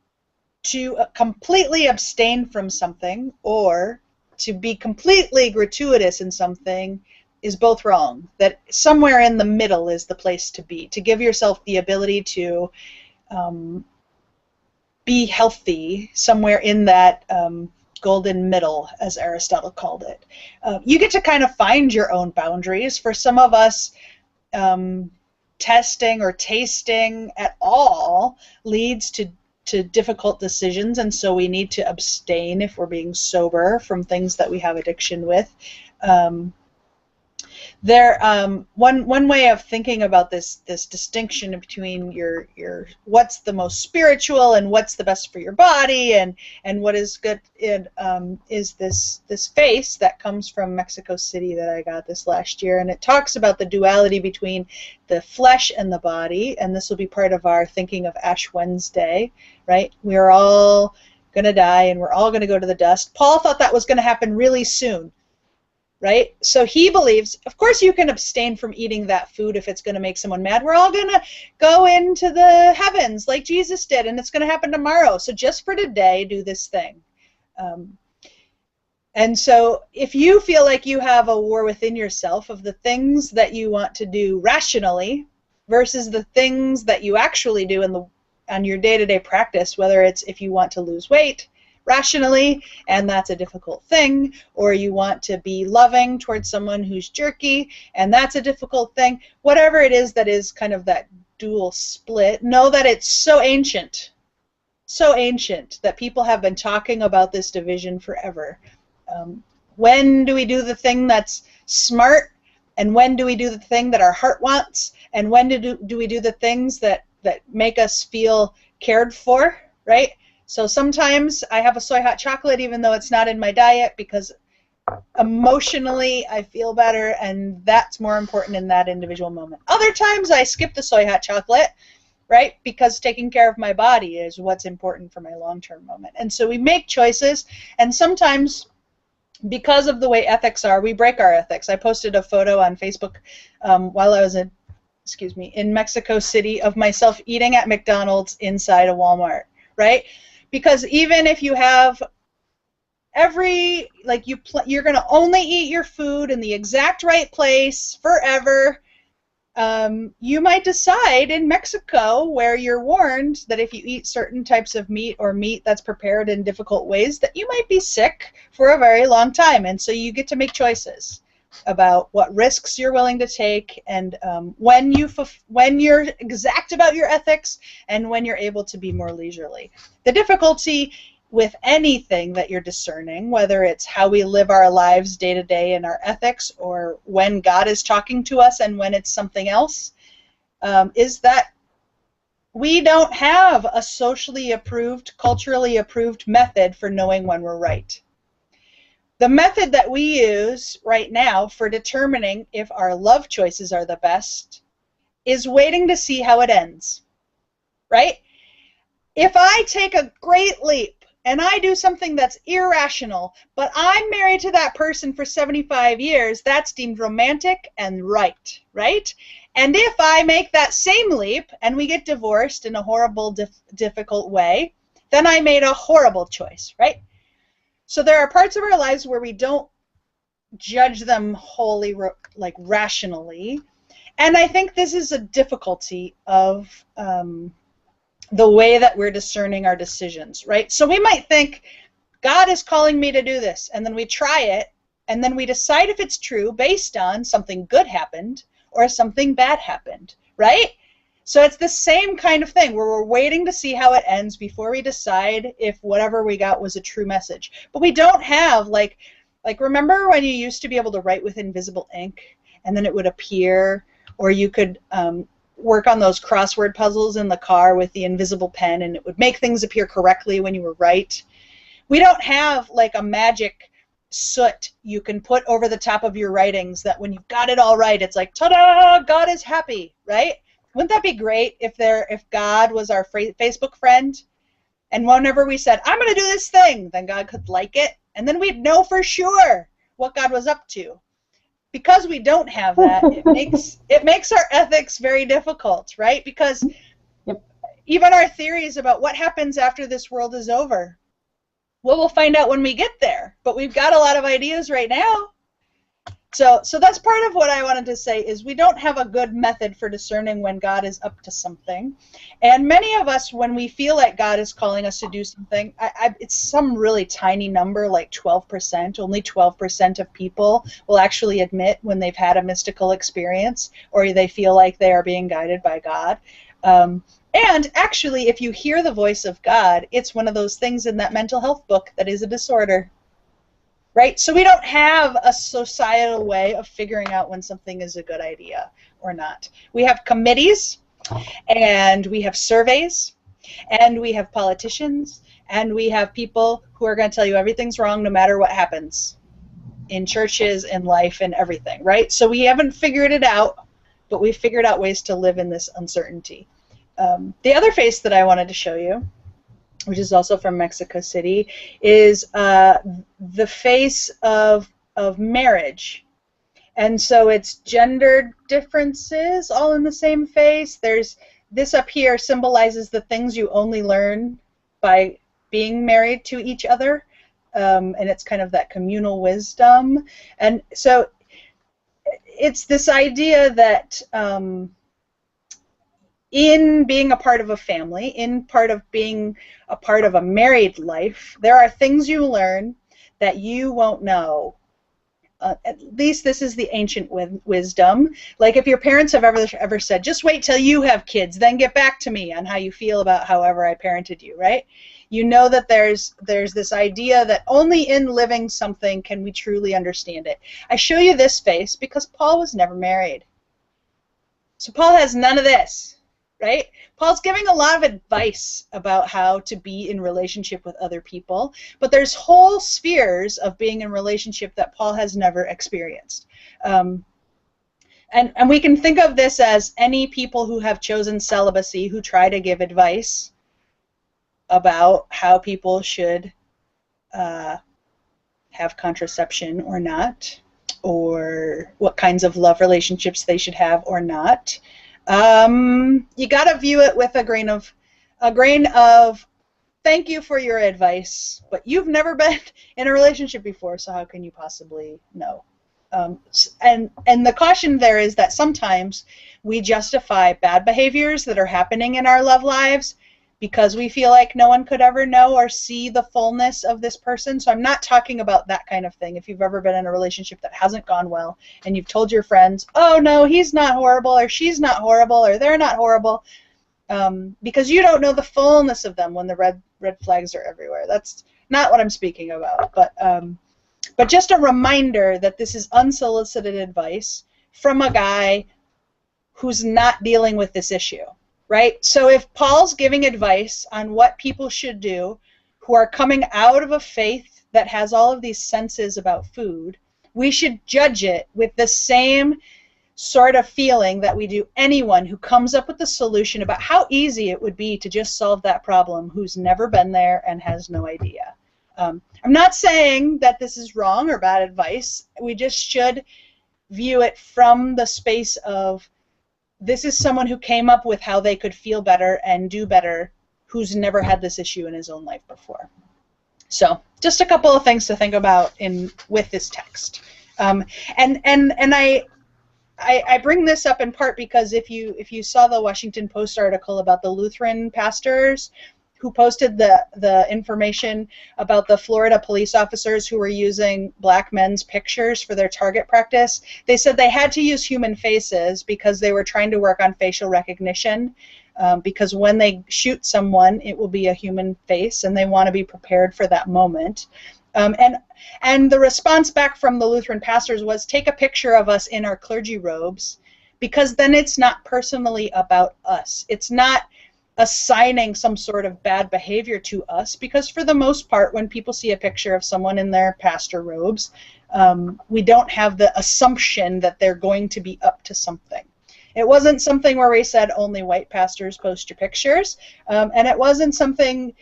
to completely abstain from something or to be completely gratuitous in something is both wrong. That somewhere in the middle is the place to be, to give yourself the ability to be healthy somewhere in that golden middle, as Aristotle called it. You get to kind of find your own boundaries. For some of us, testing or tasting at all leads to difficult decisions, and so we need to abstain if we're being sober from things that we have addiction with. One way of thinking about this distinction between your what's the most spiritual and what's the best for your body and what is good is this face that comes from Mexico City that I got this last year, and it talks about the duality between the flesh and the body, and this will be part of our thinking of Ash Wednesday, right? We're all going to die and we're all going to go to the dust. Paul thought that was going to happen really soon. Right? So he believes, of course you can abstain from eating that food if it's going to make someone mad. We're all going to go into the heavens like Jesus did, and it's going to happen tomorrow. So just for today, do this thing. And so if you feel like you have a war within yourself of the things that you want to do rationally versus the things that you actually do on your day-to-day practice, whether it's if you want to lose weight rationally, and that's a difficult thing, or you want to be loving towards someone who's jerky, and that's a difficult thing. Whatever it is that is kind of that dual split, know that it's so ancient that people have been talking about this division forever. When do we do the thing that's smart, and when do we do the thing that our heart wants, and when do we do the things that make us feel cared for, right? So sometimes I have a soy hot chocolate even though it's not in my diet because emotionally I feel better, and that's more important in that individual moment. Other times I skip the soy hot chocolate, right, because taking care of my body is what's important for my long-term moment. And so we make choices, and sometimes because of the way ethics are, we break our ethics. I posted a photo on Facebook while I was in Mexico City of myself eating at McDonald's inside a Walmart, right? Because even if you have you're going to only eat your food in the exact right place forever. You might decide in Mexico, where you're warned that if you eat certain types of meat or meat that's prepared in difficult ways, that you might be sick for a very long time. And so you get to make choices about what risks you're willing to take, and when you're exact about your ethics, and when you're able to be more leisurely. The difficulty with anything that you're discerning, whether it's how we live our lives day to day in our ethics, or when God is talking to us and when it's something else, is that we don't have a socially approved, culturally approved method for knowing when we're right. The method that we use right now for determining if our love choices are the best is waiting to see how it ends, right? If I take a great leap and I do something that's irrational, but I'm married to that person for 75 years, that's deemed romantic and right, right? And if I make that same leap and we get divorced in a horrible, difficult way, then I made a horrible choice, right? So there are parts of our lives where we don't judge them wholly, rationally. And I think this is a difficulty of the way that we're discerning our decisions, right? So we might think, God is calling me to do this, and then we try it, and then we decide if it's true based on something good happened or something bad happened, right? So it's the same kind of thing where we're waiting to see how it ends before we decide if whatever we got was a true message. But we don't have, like remember when you used to be able to write with invisible ink, and then it would appear, or you could work on those crossword puzzles in the car with the invisible pen, and it would make things appear correctly when you were right. We don't have like a magic soot you can put over the top of your writings that when you've got it all right, it's like, ta-da, God is happy, right? Wouldn't that be great if God was our Facebook friend, and whenever we said, I'm going to do this thing, then God could like it, and then we'd know for sure what God was up to. Because we don't have that, it makes our ethics very difficult, right? Because even our theories about what happens after this world is over, well, we'll find out when we get there. But we've got a lot of ideas right now. So that's part of what I wanted to say, is we don't have a good method for discerning when God is up to something. And many of us, when we feel like God is calling us to do something, it's some really tiny number, like 12%. Only 12% of people will actually admit when they've had a mystical experience or they feel like they are being guided by God. And actually, if you hear the voice of God, it's one of those things in that mental health book that is a disorder. Right? So we don't have a societal way of figuring out when something is a good idea or not. We have committees, and we have surveys, and we have politicians, and we have people who are going to tell you everything's wrong no matter what happens in churches, in life, and everything, right? So we haven't figured it out, but we've figured out ways to live in this uncertainty. The other face that I wanted to show you, which is also from Mexico City, is the face of marriage. And so it's gender differences all in the same face. There's this up here symbolizes the things you only learn by being married to each other. And it's kind of that communal wisdom. And so it's this idea that in being a part of a family, in part of being a part of a married life, there are things you learn that you won't know. At least this is the ancient wisdom. Like if your parents have ever said, just wait till you have kids, then get back to me on how you feel about however I parented you, right? You know that there's this idea that only in living something can we truly understand it. I show you this face because Paul was never married. So Paul has none of this. Right? Paul's giving a lot of advice about how to be in relationship with other people, but there's whole spheres of being in relationship that Paul has never experienced. And we can think of this as any people who have chosen celibacy who try to give advice about how people should have contraception or not, or what kinds of love relationships they should have or not. You got to view it with a grain of thank you for your advice, but you've never been in a relationship before, so how can you possibly know? And the caution there is that sometimes we justify bad behaviors that are happening in our love lives because we feel like no one could ever know or see the fullness of this person. So I'm not talking about that kind of thing. If you've ever been in a relationship that hasn't gone well and you've told your friends, oh no, he's not horrible, or she's not horrible, or they're not horrible, because you don't know the fullness of them when the red flags are everywhere. That's not what I'm speaking about. But just a reminder that this is unsolicited advice from a guy who's not dealing with this issue, right? So if Paul's giving advice on what people should do who are coming out of a faith that has all of these senses about food, we should judge it with the same sort of feeling that we do anyone who comes up with a solution about how easy it would be to just solve that problem who's never been there and has no idea. I'm not saying that this is wrong or bad advice. We just should view it from the space of this is someone who came up with how they could feel better and do better who's never had this issue in his own life before. So just a couple of things to think about with this text. And I bring this up in part because if you saw the Washington Post article about the Lutheran pastors who posted the information about the Florida police officers who were using black men's pictures for their target practice, they said they had to use human faces because they were trying to work on facial recognition, because when they shoot someone, it will be a human face, and they want to be prepared for that moment. And the response back from the Lutheran pastors was, take a picture of us in our clergy robes, because then it's not personally about us. It's not assigning some sort of bad behavior to us, because for the most part, when people see a picture of someone in their pastor robes, we don't have the assumption that they're going to be up to something. It wasn't something where we said only white pastors post your pictures, and it wasn't something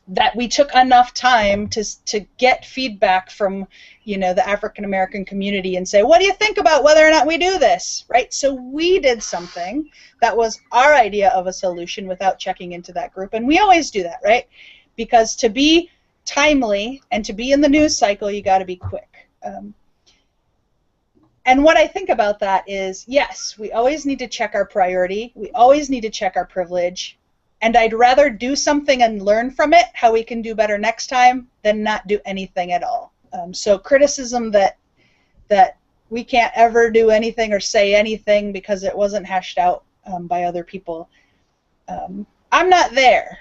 that we took enough time to get feedback from, the African American community and say, what do you think about whether or not we do this, right? So we did something that was our idea of a solution without checking into that group, and we always do that, right? Because to be timely and to be in the news cycle, you got to be quick. And what I think about that is, yes, we always need to check our priority. We always need to check our privilege. And I'd rather do something and learn from it, how we can do better next time, than not do anything at all. So criticism that we can't ever do anything or say anything because it wasn't hashed out by other people, I'm not there.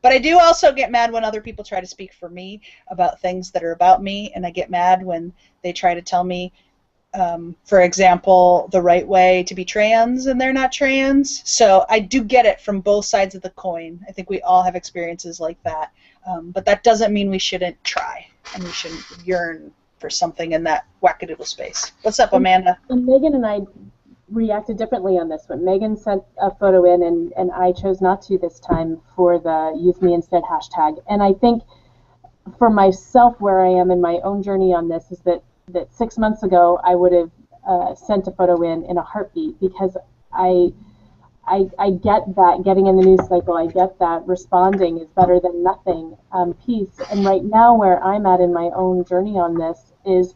But I do also get mad when other people try to speak for me about things that are about me, and I get mad when they try to tell me, for example, the right way to be trans and they're not trans. So I do get it from both sides of the coin. I think we all have experiences like that. But that doesn't mean we shouldn't try and we shouldn't yearn for something in that wackadoodle space. What's up, Amanda? And Megan and I reacted differently on this one. Megan sent a photo in, and I chose not to this time for the Use Me Instead hashtag. And I think for myself, where I am in my own journey on this, is that 6 months ago I would have sent a photo in a heartbeat, because I get that getting in the news cycle, I get that responding is better than nothing piece. And right now where I'm at in my own journey on this is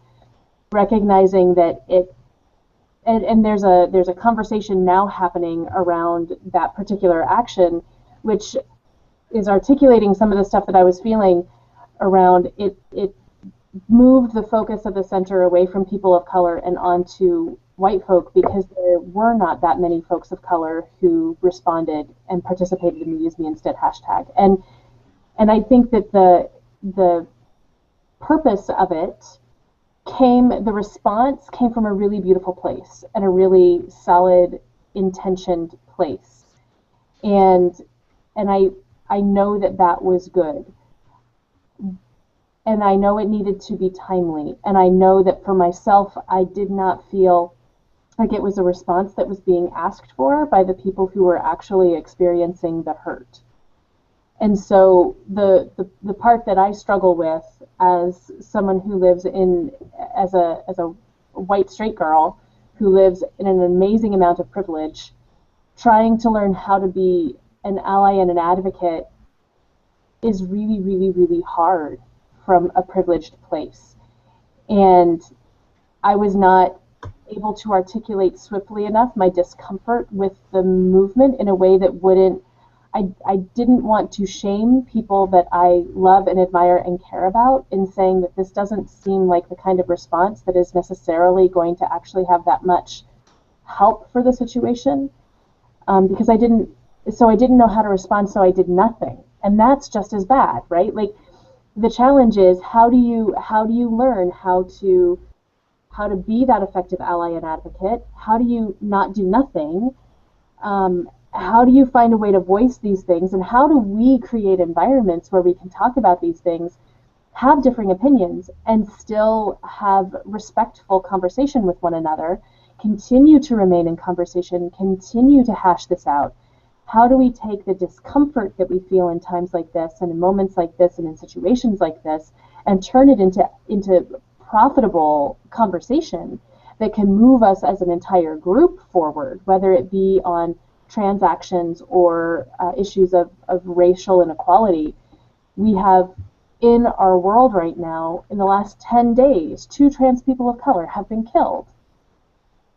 recognizing that and there's a conversation now happening around that particular action, which is articulating some of the stuff that I was feeling around it moved the focus of the center away from people of color and onto white folk, because there were not that many folks of color who responded and participated in the Use Me Instead hashtag. And I think that the purpose of it the response came from a really beautiful place and a really solid, intentioned place. And I know that was good. And I know it needed to be timely. And I know that for myself, I did not feel like it was a response that was being asked for by the people who were actually experiencing the hurt. And so the part that I struggle with as someone who lives as a white straight girl who lives in an amazing amount of privilege, trying to learn how to be an ally and an advocate is really, really, really hard from a privileged place. And I was not able to articulate swiftly enough my discomfort with the movement in a way that wouldn't, I didn't want to shame people that I love and admire and care about in saying that this doesn't seem like the kind of response that is necessarily going to actually have that much help for the situation, because I didn't know how to respond, so I did nothing. And that's just as bad, right? Like, the challenge is how do you learn how to be that effective ally and advocate? How do you not do nothing? How do you find a way to voice these things? And how do we create environments where we can talk about these things, have differing opinions, and still have respectful conversation with one another, continue to remain in conversation, continue to hash this out? How do we take the discomfort that we feel in times like this and in moments like this and in situations like this and turn it into profitable conversation that can move us as an entire group forward, whether it be on transactions or issues of racial inequality? We have in our world right now, in the last 10 days, 2 trans people of color have been killed.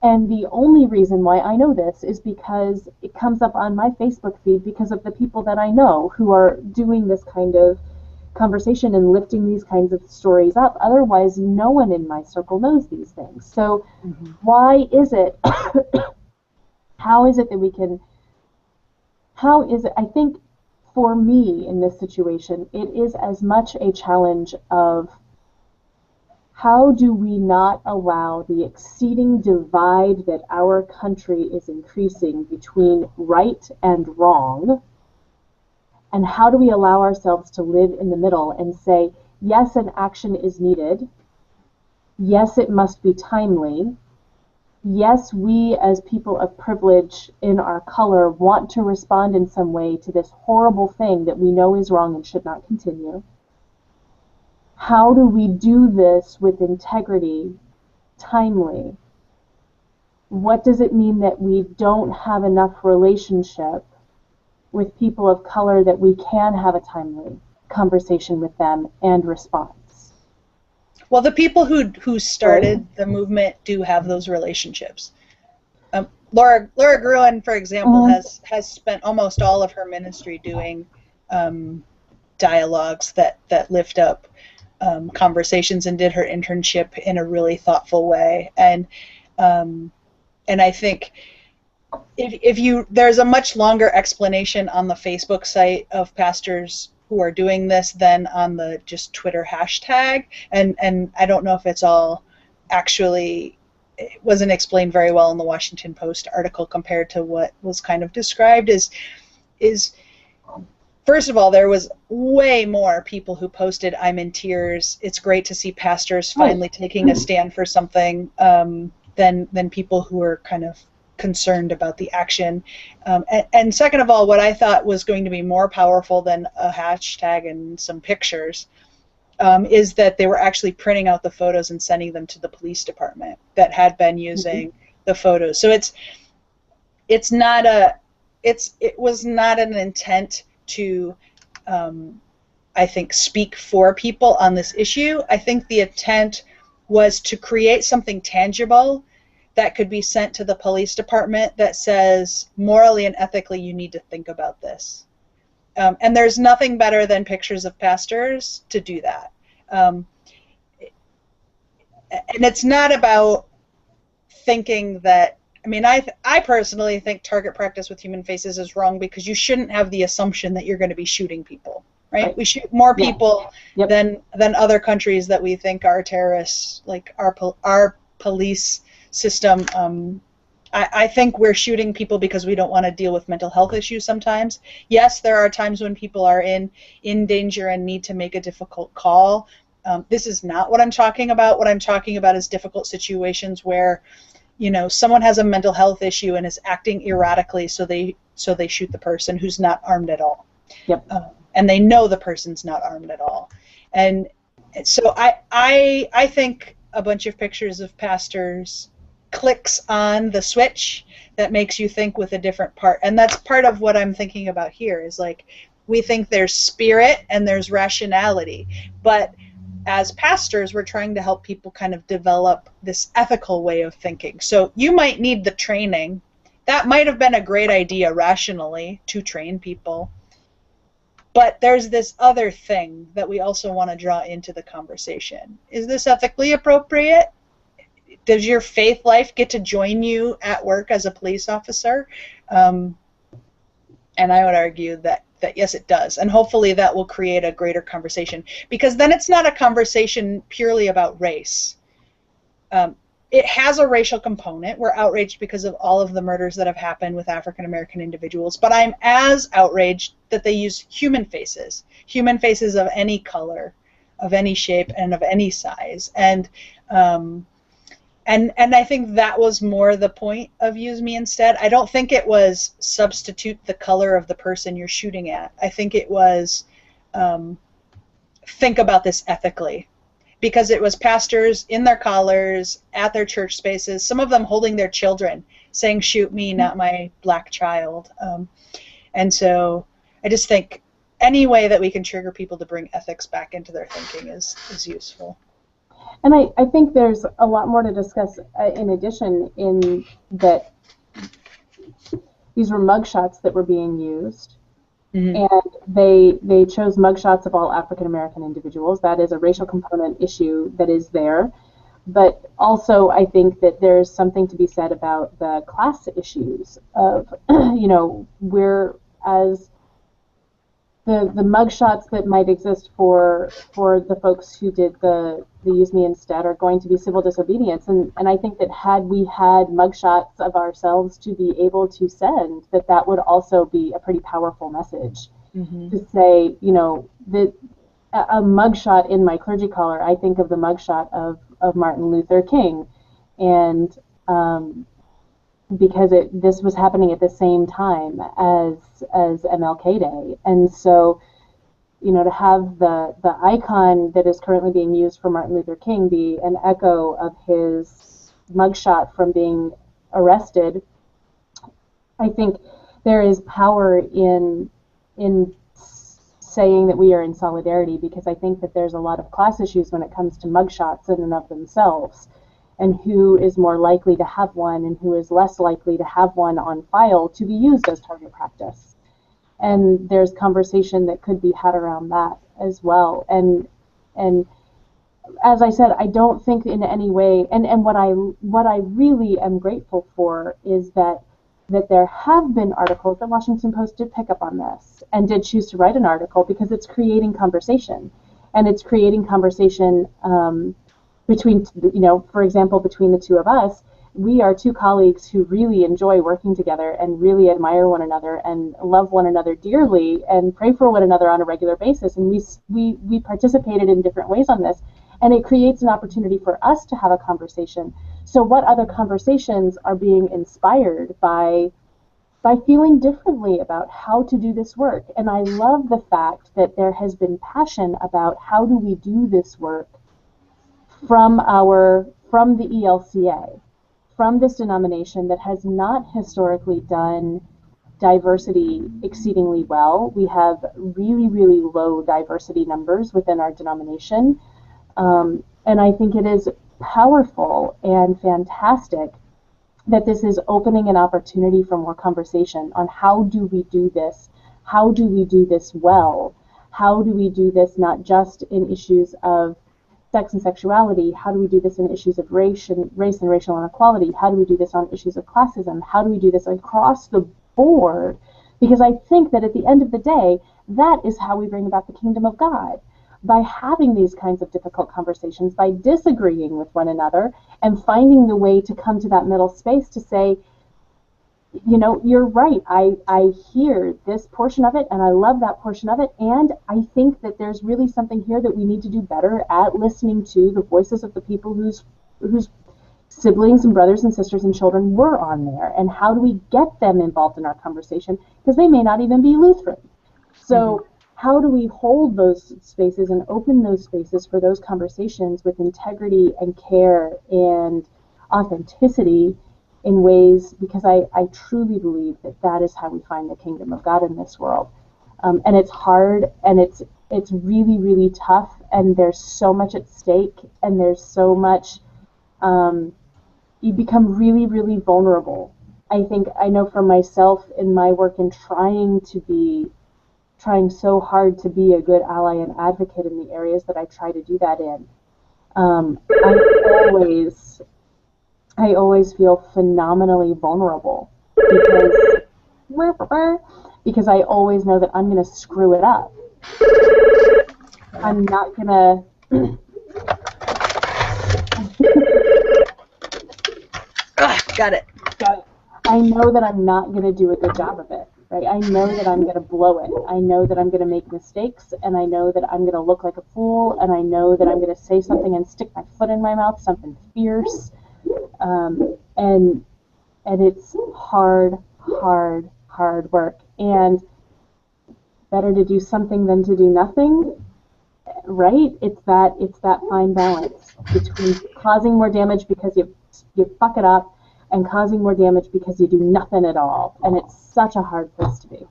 And the only reason why I know this is because it comes up on my Facebook feed because of the people that I know who are doing this kind of conversation and lifting these kinds of stories up. Otherwise, no one in my circle knows these things. So why is it, how is it that we can, I think for me in this situation, it is as much a challenge of how do we not allow the exceeding divide that our country is increasing between right and wrong, and how do we allow ourselves to live in the middle and say, yes, an action is needed, yes, it must be timely, yes, we as people of privilege in our color want to respond in some way to this horrible thing that we know is wrong and should not continue. How do we do this with integrity, timely? What does it mean that we don't have enough relationship with people of color that we can have a timely conversation with them and response? Well, the people who started the movement do have those relationships. Laura Gruen, for example, has spent almost all of her ministry doing dialogues that lift up conversations, and did her internship in a really thoughtful way. And I think there's a much longer explanation on the Facebook site of pastors who are doing this than on the just Twitter hashtag. And I don't know if it's all actually, it wasn't explained very well in the Washington Post article compared to what was kind of described is first of all, there was way more people who posted, "I'm in tears. It's great to see pastors finally taking a stand for something," than people who were kind of concerned about the action. And second of all, what I thought was going to be more powerful than a hashtag and some pictures is that they were actually printing out the photos and sending them to the police department that had been using the photos. So it was not an intent to, I think, speak for people on this issue. I think the intent was to create something tangible that could be sent to the police department that says, morally and ethically, you need to think about this. And there's nothing better than pictures of pastors to do that. And it's not about thinking that, I mean, I personally think target practice with human faces is wrong because you shouldn't have the assumption that you're going to be shooting people, right? We shoot more people than other countries that we think are terrorists, like our police system. I think we're shooting people because we don't want to deal with mental health issues sometimes. Yes, there are times when people are in danger and need to make a difficult call. This is not what I'm talking about. What I'm talking about is difficult situations where, you know, someone has a mental health issue and is acting erratically, so they shoot the person who's not armed at all. and they know the person's not armed at all. And so I think a bunch of pictures of pastors clicks on the switch that makes you think with a different part. And that's part of what I'm thinking about here is like, we think there's spirit and there's rationality, but as pastors, we're trying to help people kind of develop this ethical way of thinking. So you might need the training. That might have been a great idea rationally to train people. But there's this other thing that we also want to draw into the conversation. Is this ethically appropriate? Does your faith life get to join you at work as a police officer? And I would argue that yes, it does. And hopefully that will create a greater conversation, because then it's not a conversation purely about race. It has a racial component. We're outraged because of all of the murders that have happened with African American individuals, but I'm as outraged that they use human faces of any color, of any shape, and of any size. And I think that was more the point of Use Me Instead. I don't think it was substitute the color of the person you're shooting at. I think it was think about this ethically, because it was pastors in their collars at their church spaces, some of them holding their children, saying, "Shoot me, not my black child." And so I just think any way that we can trigger people to bring ethics back into their thinking is useful. And I think there's a lot more to discuss in addition, in that these were mugshots that were being used. Mm-hmm. And they chose mugshots of all African American individuals. That is a racial component issue that is there. But also I think that there's something to be said about the class issues of, we're as the mugshots that might exist for the folks who did the Use Me Instead are going to be civil disobedience. And I think that had we had mugshots of ourselves to be able to send, that would also be a pretty powerful message. Mm-hmm. To say, that a mugshot in my clergy collar, I think of the mugshot of Martin Luther King. And because this was happening at the same time as MLK Day. And so, to have the icon that is currently being used for Martin Luther King be an echo of his mugshot from being arrested, I think there is power in saying that we are in solidarity, because I think that there's a lot of class issues when it comes to mugshots in and of themselves, and who is more likely to have one and who is less likely to have one on file to be used as target practice. And there's conversation that could be had around that as well. And as I said, I don't think in any way, and what I really am grateful for is that there have been articles. The Washington Post did pick up on this and did choose to write an article, because it's creating conversation, and it's creating conversation between, for example, between the two of us. We are two colleagues who really enjoy working together and really admire one another and love one another dearly and pray for one another on a regular basis. And we participated in different ways on this, and it creates an opportunity for us to have a conversation. So what other conversations are being inspired by feeling differently about how to do this work? And I love the fact that there has been passion about how do we do this work from the ELCA, from this denomination that has not historically done diversity exceedingly well. We have really, really low diversity numbers within our denomination. And I think it is powerful and fantastic that this is opening an opportunity for more conversation on how do we do this? How do we do this well? How do we do this not just in issues of sex and sexuality? How do we do this in issues of race and racial inequality? How do we do this on issues of classism? How do we do this across the board? Because I think that at the end of the day, that is how we bring about the kingdom of God. By having these kinds of difficult conversations, by disagreeing with one another and finding the way to come to that middle space to say, you're right, I hear this portion of it and I love that portion of it, and I think that there's really something here that we need to do better at listening to the voices of the people whose siblings and brothers and sisters and children were on there, and how do we get them involved in our conversation, because they may not even be Lutheran. So how do we hold those spaces and open those spaces for those conversations with integrity and care and authenticity in ways, because I truly believe that that is how we find the kingdom of God in this world. And it's hard, and it's really, really tough, and there's so much at stake, and there's so much, you become really, really vulnerable. I know for myself in my work in trying so hard to be a good ally and advocate in the areas that I try to do that in. I always feel phenomenally vulnerable because I always know that I'm going to screw it up. I'm not going to... Got it. I know that I'm not going to do a good job of it. Right? I know that I'm going to blow it. I know that I'm going to make mistakes, and I know that I'm going to look like a fool, and I know that I'm going to say something and stick my foot in my mouth, something fierce. And it's hard work. And better to do something than to do nothing, right? It's that fine balance between causing more damage because you fuck it up, and causing more damage because you do nothing at all. And it's such a hard place to be.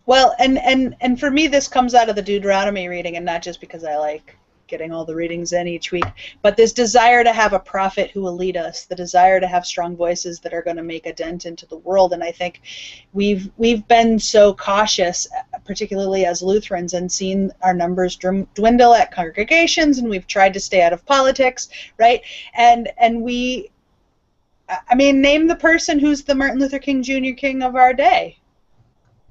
Well, and for me, this comes out of the Deuteronomy reading, and not just because I like getting all the readings in each week, but this desire to have a prophet who will lead us, the desire to have strong voices that are going to make a dent into the world. And I think we've been so cautious, particularly as Lutherans, and seen our numbers dwindle at congregations, and we've tried to stay out of politics, right? And we, I mean, name the person who's the Martin Luther King Jr. king of our day.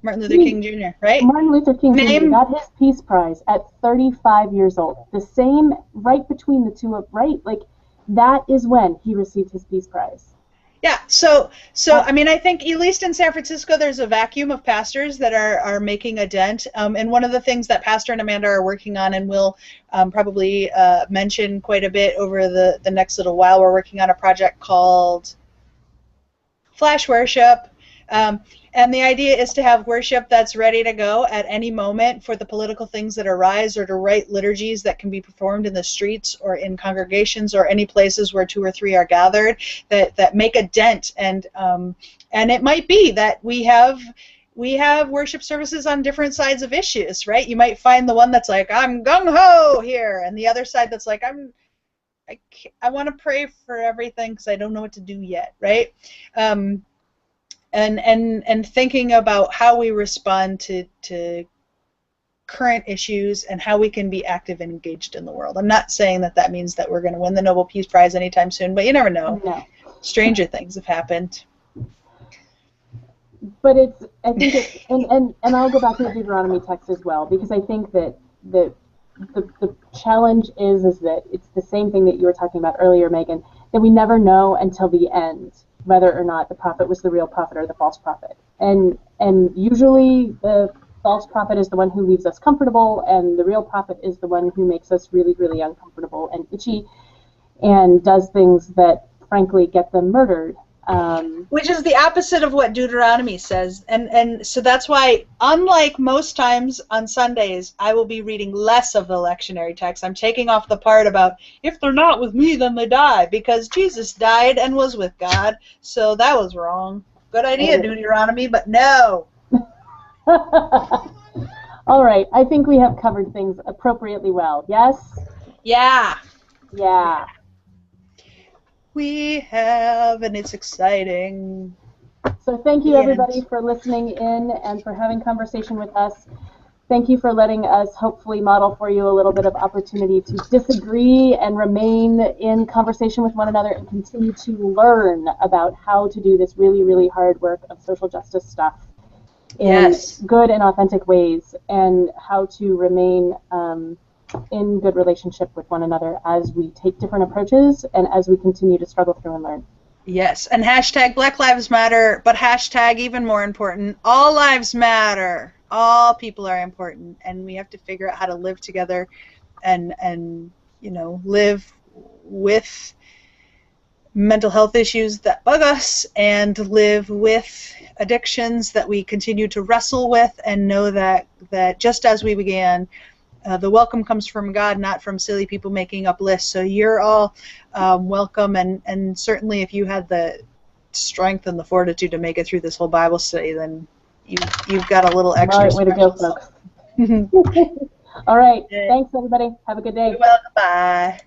Martin Luther King Jr., right? Martin Luther King Jr. got his Peace Prize at 35 years old. The same, right between the two of, right? Like, that is when he received his Peace Prize. Yeah, so I mean, I think at least in San Francisco, there's a vacuum of pastors that are making a dent. And one of the things that Pastor and Amanda are working on, and we'll probably mention quite a bit over the next little while, we're working on a project called Flash Worship. And the idea is to have worship that's ready to go at any moment for the political things that arise, or to write liturgies that can be performed in the streets or in congregations or any places where 2 or 3 are gathered that make a dent. And it might be that we have worship services on different sides of issues, right? You might find the one that's like, I'm gung-ho here, and the other side that's like, I want to pray for everything because I don't know what to do yet, right? And thinking about how we respond to current issues and how we can be active and engaged in the world. I'm not saying that means that we're going to win the Nobel Peace Prize anytime soon, but you never know. No. Stranger things have happened. But I think it's, and I'll go back to the Deuteronomy text as well, because I think that the challenge is that it's the same thing that you were talking about earlier, Megan, that we never know until the end whether or not the prophet was the real prophet or the false prophet. And usually the false prophet is the one who leaves us comfortable, and the real prophet is the one who makes us really, really uncomfortable and itchy and does things that, frankly, get them murdered. Which is the opposite of what Deuteronomy says. And so that's why, unlike most times on Sundays, I will be reading less of the lectionary text. I'm taking off the part about, if they're not with me, then they die, because Jesus died and was with God. So that was wrong. Good idea, Deuteronomy, but no. All right. I think we have covered things appropriately well. Yes? Yeah. Yeah. We have, and it's exciting. So thank you, everybody, for listening in and for having conversation with us. Thank you for letting us hopefully model for you a little bit of opportunity to disagree and remain in conversation with one another and continue to learn about how to do this really, really hard work of social justice stuff in good and authentic ways, and how to remain in good relationship with one another as we take different approaches and as we continue to struggle through and learn. Yes, and hashtag Black Lives Matter, but hashtag even more important, all lives matter. All people are important, and we have to figure out how to live together and you know, live with mental health issues that bug us and live with addictions that we continue to wrestle with, and know that just as we began, the welcome comes from God, not from silly people making up lists. So you're all welcome, and certainly if you had the strength and the fortitude to make it through this whole Bible study, then you've got a little extra. All right, way to go, folks. All right, thanks everybody. Have a good day. You're welcome. Bye.